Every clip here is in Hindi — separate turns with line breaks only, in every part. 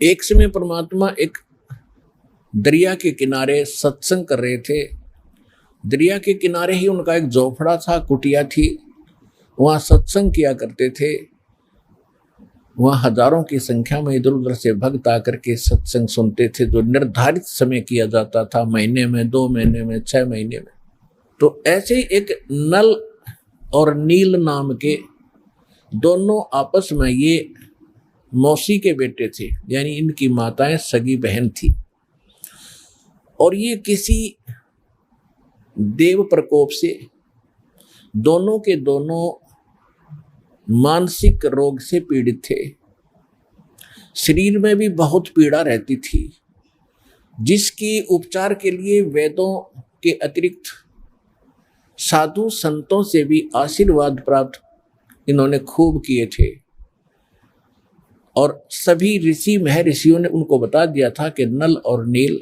एक समय परमात्मा एक दरिया के किनारे सत्संग कर रहे थे। दरिया के किनारे ही उनका एक झोपड़ा था, कुटिया थी, वहाँ सत्संग किया करते थे। वहाँ हजारों की संख्या में इधर उधर से भक्त आकर के सत्संग सुनते थे, जो निर्धारित समय किया जाता था, महीने में, 2 महीने में, 6 महीने में। तो ऐसे ही एक नल और नील नाम के दोनों आपस में, ये मौसी के बेटे थे, यानी इनकी माताएं सगी बहन थी, और ये किसी देव प्रकोप से दोनों के दोनों मानसिक रोग से पीड़ित थे। शरीर में भी बहुत पीड़ा रहती थी, जिसकी उपचार के लिए वेदों के अतिरिक्त साधु संतों से भी आशीर्वाद प्राप्त इन्होंने खूब किए थे। और सभी ऋषि महर्षियों ने उनको बता दिया था कि नल और नील,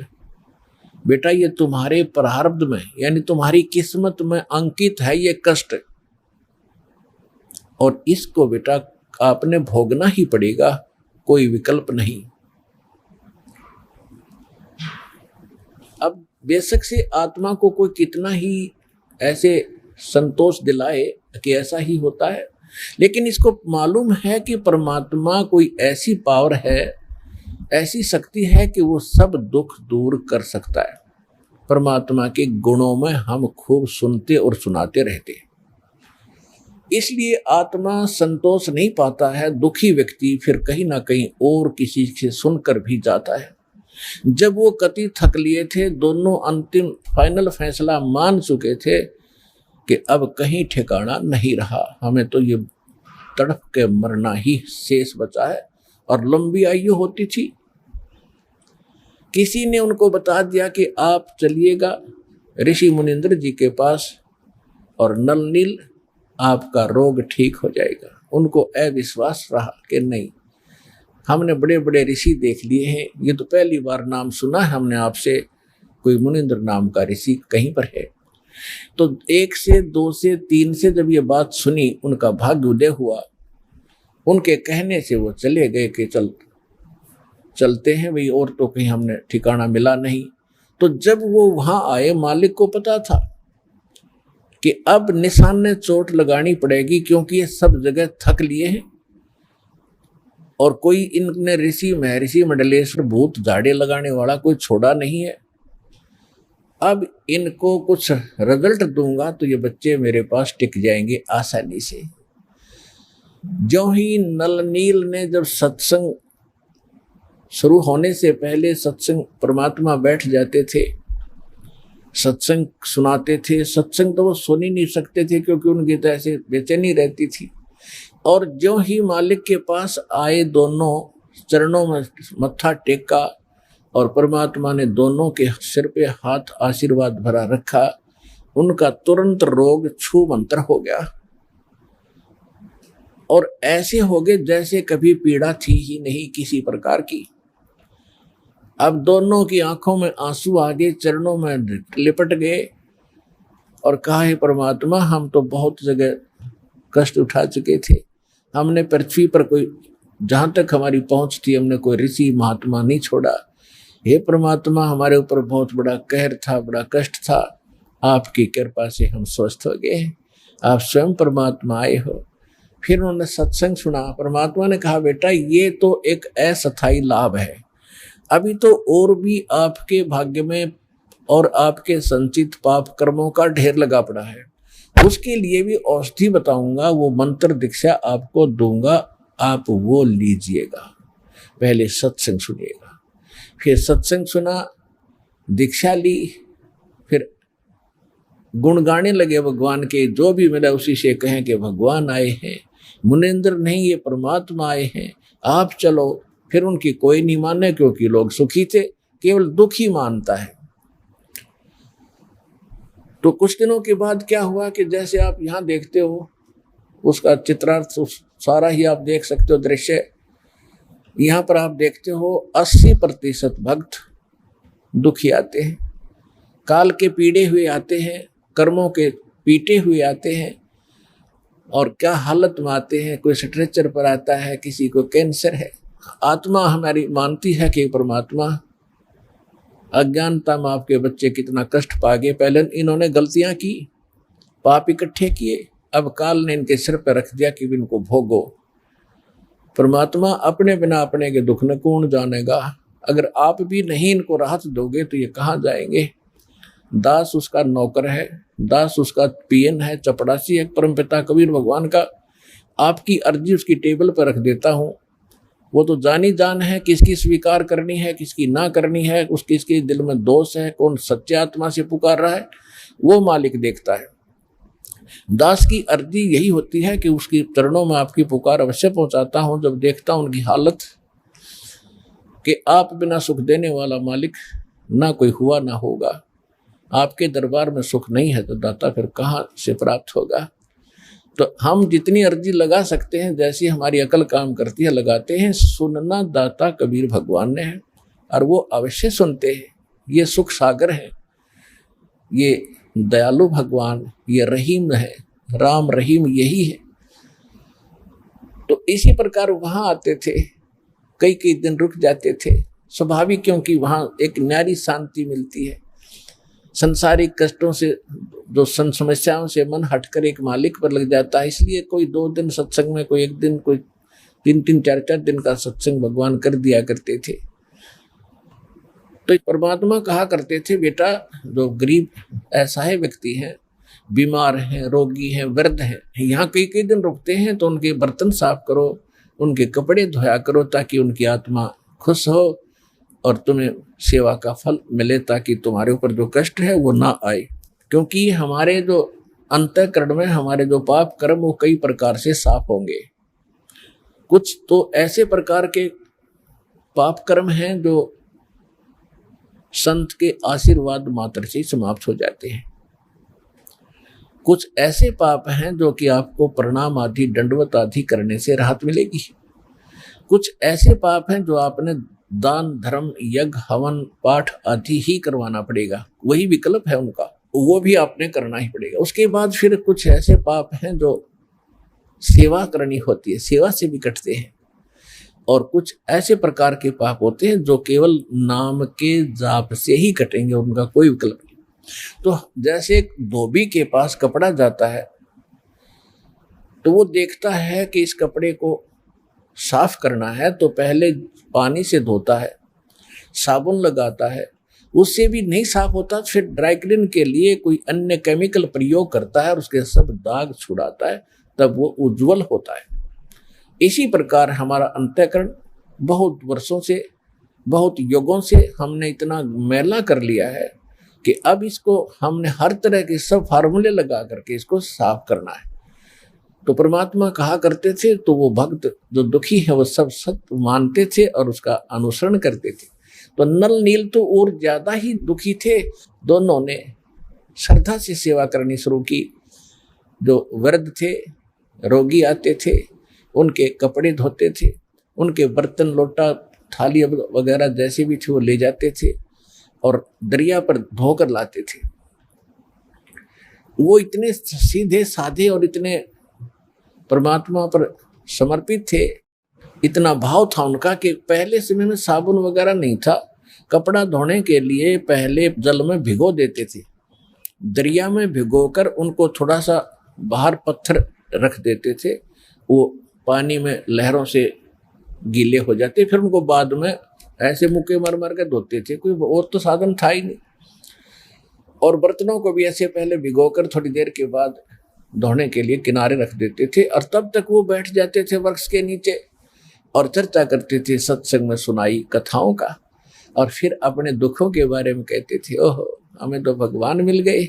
बेटा ये तुम्हारे प्रारब्ध में, यानी तुम्हारी किस्मत में अंकित है ये कष्ट, और इसको बेटा आपने भोगना ही पड़ेगा, कोई विकल्प नहीं। अब बेशक से आत्मा को कोई कितना ही ऐसे संतोष दिलाए कि ऐसा ही होता है, लेकिन इसको मालूम है कि परमात्मा कोई ऐसी पावर है, ऐसी शक्ति है कि वो सब दुख दूर कर सकता है। परमात्मा के गुणों में हम खूब सुनते और सुनाते रहते हैं, इसलिए आत्मा संतोष नहीं पाता है। दुखी व्यक्ति फिर कहीं ना कहीं और किसी से सुनकर भी जाता है। जब वो कति थक लिए थे, दोनों अंतिम फाइनल फैसला मान चुके थे कि अब कहीं ठिकाना नहीं रहा, हमें तो ये तड़प के मरना ही शेष बचा है, और लंबी आयु होती थी। किसी ने उनको बता दिया कि आप चलिएगा ऋषि मुनिंद्र जी के पास, और नल नील आपका रोग ठीक हो जाएगा। उनको अविश्वास रहा कि नहीं, हमने बड़े बड़े ऋषि देख लिए हैं, ये तो पहली बार नाम सुना है हमने आपसे, कोई मुनिंद्र नाम का ऋषि कहीं पर है। तो 1 से 2 से 3 से जब ये बात सुनी, उनका भाग्य उदय हुआ। उनके कहने से वो चले गए कि चलते हैं भाई, और तो कहीं हमने ठिकाना मिला नहीं। तो जब वो वहां आए, मालिक को पता था कि अब निशाने चोट लगानी पड़ेगी, क्योंकि ये सब जगह थक लिए हैं, और कोई इनने ऋषि महर्षि मंडलेश्वर भूत झाड़े लगाने वाला कोई छोड़ा नहीं है। अब इनको कुछ रिजल्ट दूंगा तो ये बच्चे मेरे पास टिक जाएंगे आसानी से। जो ही नल नील ने जब सत्संग शुरू होने से पहले सत्संग, परमात्मा बैठ जाते थे, सत्संग सुनाते थे। सत्संग तो वो सुन ही नहीं सकते थे, क्योंकि उनकी तो ऐसे बेचैनी रहती थी। और जो ही मालिक के पास आए, दोनों चरणों में मत्था टेका, और परमात्मा ने दोनों के सिर पे हाथ आशीर्वाद भरा रखा, उनका तुरंत रोग छू मंतर हो गया, और ऐसे हो गए जैसे कभी पीड़ा थी ही नहीं किसी प्रकार की। अब दोनों की आंखों में आंसू आ गए, चरणों में लिपट गए, और कहा हे परमात्मा, हम तो बहुत जगह कष्ट उठा चुके थे, हमने पृथ्वी पर कोई, जहां तक हमारी पहुंच थी, हमने कोई ऋषि महात्मा नहीं छोड़ा। हे परमात्मा, हमारे ऊपर बहुत बड़ा कहर था, बड़ा कष्ट था, आपकी कृपा से हम स्वस्थ हो गए, आप स्वयं परमात्मा आए हो। फिर उन्होंने सत्संग सुना। परमात्मा ने कहा, बेटा ये तो एक अस्थायी लाभ है, अभी तो और भी आपके भाग्य में और आपके संचित पाप कर्मों का ढेर लगा पड़ा है, उसके लिए भी औषधि बताऊंगा, वो मंत्र दीक्षा आपको दूंगा, आप वो लीजिएगा। पहले सत्संग सुनिएगा। फिर सत्संग सुना, दीक्षा ली, फिर गुण गाने लगे भगवान के, जो भी मिला उसी से कहें कि भगवान आए हैं, मुनिंद्र नहीं ये परमात्मा आए हैं, आप चलो। फिर उनकी कोई नहीं माने, क्योंकि लोग सुखी थे, केवल दुखी मानता है। तो कुछ दिनों के बाद क्या हुआ कि जैसे आप यहाँ देखते हो, उसका चित्रार्थ सारा ही आप देख सकते हो दृश्य। यहाँ पर आप देखते हो 80% भक्त दुखी आते हैं, काल के पीड़े हुए आते हैं, कर्मों के पीटे हुए आते हैं, और क्या हालत में आते हैं। कोई स्ट्रेचर पर आता है, किसी को कैंसर है, आत्मा हमारी मानती है कि परमात्मा अज्ञानता में आपके बच्चे कितना कष्ट पा गए, पहले इन्होंने गलतियां की, पाप इकट्ठे किए, अब काल ने इनके सिर पर रख दिया कि इनको भोगो। परमात्मा अपने बिना अपने के दुख न कौन जानेगा। अगर आप भी नहीं इनको राहत दोगे तो ये कहाँ जाएंगे। दास उसका नौकर है, दास उसका पियन है, चपड़ासी है। परमपिता कबीर भगवान का आपकी अर्जी उसकी टेबल पर रख देता हूँ, वो तो जानी जान है किसकी स्वीकार करनी है किसकी ना करनी है, उसके इसके दिल में दोष है, कौन सच्चे आत्मा से पुकार रहा है, वो मालिक देखता है। दास की अर्जी यही होती है कि उसकी चरणों में आपकी पुकार अवश्य पहुंचाता हूं। जब देखता हूं उनकी हालत कि आप बिना सुख देने वाला मालिक ना कोई हुआ ना होगा, आपके दरबार में सुख नहीं है तो दाता फिर कहाँ से प्राप्त होगा। तो हम जितनी अर्जी लगा सकते हैं, जैसी हमारी अकल काम करती है, लगाते हैं। सुनना दाता कबीर भगवान ने है और वो अवश्य सुनते हैं। ये सुख सागर है, ये दयालु भगवान, ये रहीम है, राम रहीम यही है। तो इसी प्रकार वहां आते थे, कई कई दिन रुक जाते थे, स्वाभाविक, क्योंकि वहां एक न्यारी शांति मिलती है। संसारिक कष्टों से, जो समस्याओं से मन हटकर एक मालिक पर लग जाता है। इसलिए कोई 2 दिन सत्संग में, कोई 1 दिन, कोई 3-3, 4-4 दिन का सत्संग भगवान कर दिया करते थे। तो परमात्मा कहा करते थे, बेटा जो गरीब असहाय व्यक्ति हैं, बीमार हैं, रोगी हैं, वृद्ध हैं, यहाँ कई कई दिन रुकते हैं तो उनके बर्तन साफ करो, उनके कपड़े धोया करो, ताकि उनकी आत्मा खुश हो और तुम्हें सेवा का फल मिले, ताकि तुम्हारे ऊपर जो कष्ट है वो ना आए। क्योंकि हमारे जो अंतःकरण में हमारे जो पाप कर्म वो कई प्रकार से साफ होंगे। कुछ तो ऐसे प्रकार के पाप कर्म हैं जो संत के आशीर्वाद मात्र से समाप्त हो जाते हैं। कुछ ऐसे पाप हैं जो कि आपको प्रणाम आदि, दंडवत आदि करने से राहत मिलेगी। कुछ ऐसे पाप हैं जो आपने दान धर्म यज्ञ हवन पाठ आदि ही करवाना पड़ेगा, वही विकल्प है उनका, वो भी आपने करना ही पड़ेगा। उसके बाद फिर कुछ ऐसे पाप हैं जो सेवा करनी होती है, सेवा से भी कटते हैं। और कुछ ऐसे प्रकार के पाप होते हैं जो केवल नाम के जाप से ही कटेंगे, उनका कोई विकल्प नहीं। तो जैसे एक धोबी के पास कपड़ा जाता है तो वो देखता है कि इस कपड़े को साफ करना है तो पहले पानी से धोता है, साबुन लगाता है, उससे भी नहीं साफ होता फिर ड्राई क्लीन के लिए कोई अन्य केमिकल प्रयोग करता है और उसके सब दाग छुड़ाता है, तब वो उज्जवल होता है। इसी प्रकार हमारा अंतःकरण बहुत वर्षों से, बहुत युगों से हमने इतना मैला कर लिया है कि अब इसको हमने हर तरह के सब फार्मूले लगा करके इसको साफ करना है। तो परमात्मा कहा करते थे, तो वो भक्त जो दुखी है वो सब सत्य मानते थे और उसका अनुसरण करते थे। तो नल नील तो और ज्यादा ही दुखी थे, दोनों ने श्रद्धा से सेवा करनी शुरू की। जो वृद्ध थे, रोगी आते थे, उनके कपड़े धोते थे, उनके बर्तन लोटा थाली वगैरह जैसे भी थे वो ले जाते थे और दरिया पर धोकर लाते थे। वो इतने सीधे साधे और इतने परमात्मा पर समर्पित थे, इतना भाव था उनका कि पहले समय में साबुन वगैरह नहीं था। कपड़ा धोने के लिए पहले जल में भिगो देते थे, दरिया में भिगोकर उनको थोड़ा सा बाहर पत्थर रख देते थे, वो पानी में लहरों से गीले हो जाते, फिर उनको बाद में ऐसे मुक्के मर मर के धोते थे। कोई और तो साधन था ही नहीं। और बर्तनों को भी ऐसे पहले भिगोकर थोड़ी देर के बाद धोने के लिए किनारे रख देते थे और तब तक वो बैठ जाते थे वृक्ष के नीचे और चर्चा करते थे सत्संग में सुनाई कथाओं का, और फिर अपने दुखों के बारे में कहते थे, ओहो हमें तो भगवान मिल गए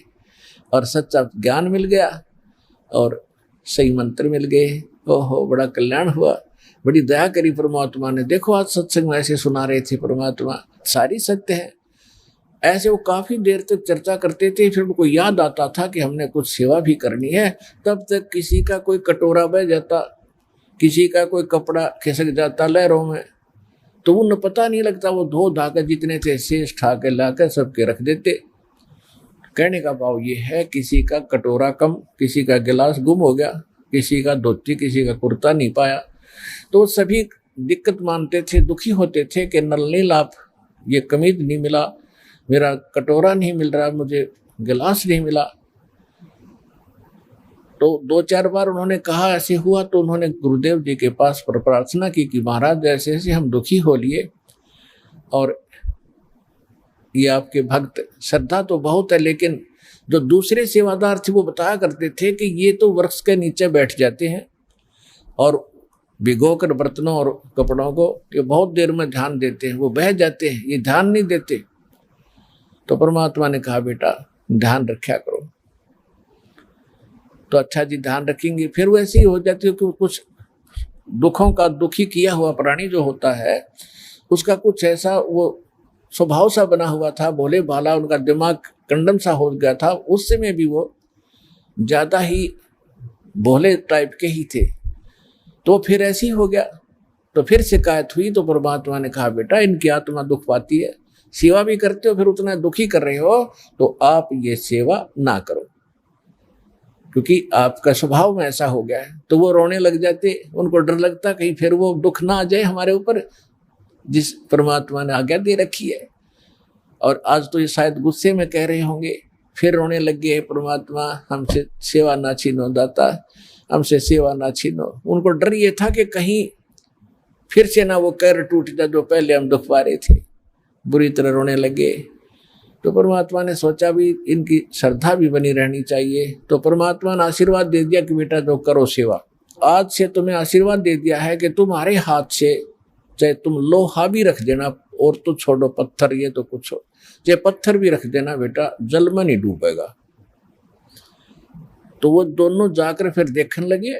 और सच्चा ज्ञान मिल गया और सही मंत्र मिल गए, ओहो बड़ा कल्याण हुआ, बड़ी दया करी परमात्मा ने, देखो आज सत्संग में ऐसे सुना रहे थे परमात्मा, सारी सत्य है। ऐसे वो काफी देर तक चर्चा करते थे। फिर उनको याद आता था कि हमने कुछ सेवा भी करनी है, तब तक किसी का कोई कटोरा बह जाता, किसी का कोई कपड़ा खिसक जाता लहरों में, तो उन्हें पता नहीं लगता, वो धो धाकर जितने थे शेष ठा के लाकर सबके रख देते। कहने का भाव ये है, किसी का कटोरा कम, किसी का गिलास गुम हो गया, किसी का धोती, किसी का कुर्ता नहीं पाया, तो सभी दिक्कत मानते थे, दुखी होते थे कि नलनील आप ये कमीज नहीं मिला, मेरा कटोरा नहीं मिल रहा, मुझे गिलास नहीं मिला। तो 2-4 बार उन्होंने कहा ऐसे हुआ, तो उन्होंने गुरुदेव जी के पास प्रार्थना की कि महाराज ऐसे ऐसे हम दुखी हो लिए, और ये आपके भक्त, श्रद्धा तो बहुत है, लेकिन जो दूसरे सेवादार थे वो बताया करते थे कि ये तो वृक्ष के नीचे बैठ जाते हैं और भिगो कर बर्तनों और कपड़ों को, ये बहुत देर में ध्यान देते हैं, वो बह जाते हैं, ये ध्यान नहीं देते। तो परमात्मा ने कहा बेटा ध्यान रखा करो। तो अच्छा जी ध्यान रखेंगे। फिर वैसे ही हो जाती है कि कुछ दुखों का, दुखी किया हुआ प्राणी जो होता है उसका कुछ ऐसा वो स्वभाव सा बना हुआ था, भोले भाला, उनका दिमाग कंडम सा हो गया था, उस समय भी वो ज्यादा ही भोले टाइप के ही थे। तो फिर ऐसी हो गया, तो फिर शिकायत हुई। तो परमात्मा ने कहा बेटा इनकी आत्मा दुख पाती है, सेवा भी करते हो फिर उतना दुखी कर रहे हो, तो आप ये सेवा ना करो, क्योंकि आपका स्वभाव में ऐसा हो गया है। तो वो रोने लग जाते, उनको डर लगता कहीं फिर वो दुख ना आ जाए हमारे ऊपर, जिस परमात्मा ने आज्ञा दे रखी है। और आज तो ये शायद गुस्से में कह रहे होंगे, फिर रोने लग गए, परमात्मा हमसे सेवा ना छीनो, दाता हमसे सेवा ना छीनो। उनको डर ये था कि कहीं फिर से ना वो कैर टूट जाए जो पहले हम दुख पा रहे थे, बुरी तरह रोने लगे। तो परमात्मा ने सोचा भी इनकी श्रद्धा भी बनी रहनी चाहिए। तो परमात्मा ने आशीर्वाद दे दिया कि बेटा जो करो सेवा, आज से तुम्हें आशीर्वाद दे दिया है कि तुम्हारे हाथ से चाहे तुम लोहा भी रख देना, और तो छोड़ो पत्थर, ये तो कुछ हो, चाहे पत्थर भी रख देना बेटा, जल में नहीं डूबेगा। तो वो दोनों जाकर फिर देखने लगे।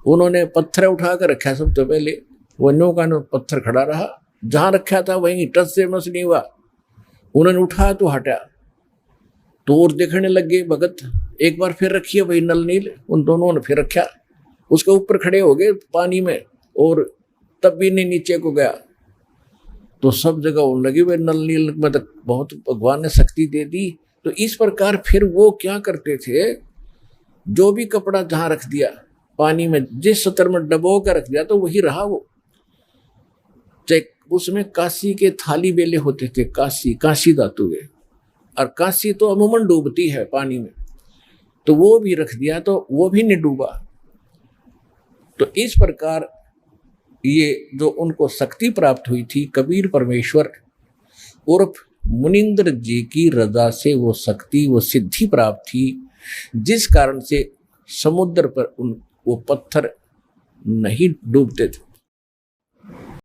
उन्होंने पत्थर उठाकर रखा, सबसे पहले वो नो का नो पत्थर खड़ा रहा, जहां रखा था वहीं टच से मस नहीं हुआ। उन्होंने उठाया तो हटा, तो और देखने लगे भगत, एक बार फिर रखिए वही नलनील। उन दोनों ने फिर रखा, उसके ऊपर खड़े हो गए पानी में, और तब भी नहीं नीचे को गया। तो सब जगह होने लगी वे नलनील, मतलब बहुत भगवान ने शक्ति दे दी। तो इस प्रकार फिर वो क्या करते थे, जो भी कपड़ा जहां रख दिया पानी में, जिस सतर में डबो कर रख दिया तो वही रहा वो। चाहे उसमें कांसी के थाली बेले होते थे, कांसी धातु के, और कांसी तो अमूमन डूबती है पानी में, तो वो भी रख दिया तो वो भी नहीं डूबा। तो इस प्रकार ये जो उनको शक्ति प्राप्त हुई थी, कबीर परमेश्वर उर्फ मुनिंद्र जी की रजा से वो शक्ति, वो सिद्धि प्राप्त थी, जिस कारण से समुद्र पर वो पत्थर नहीं डूबते थे।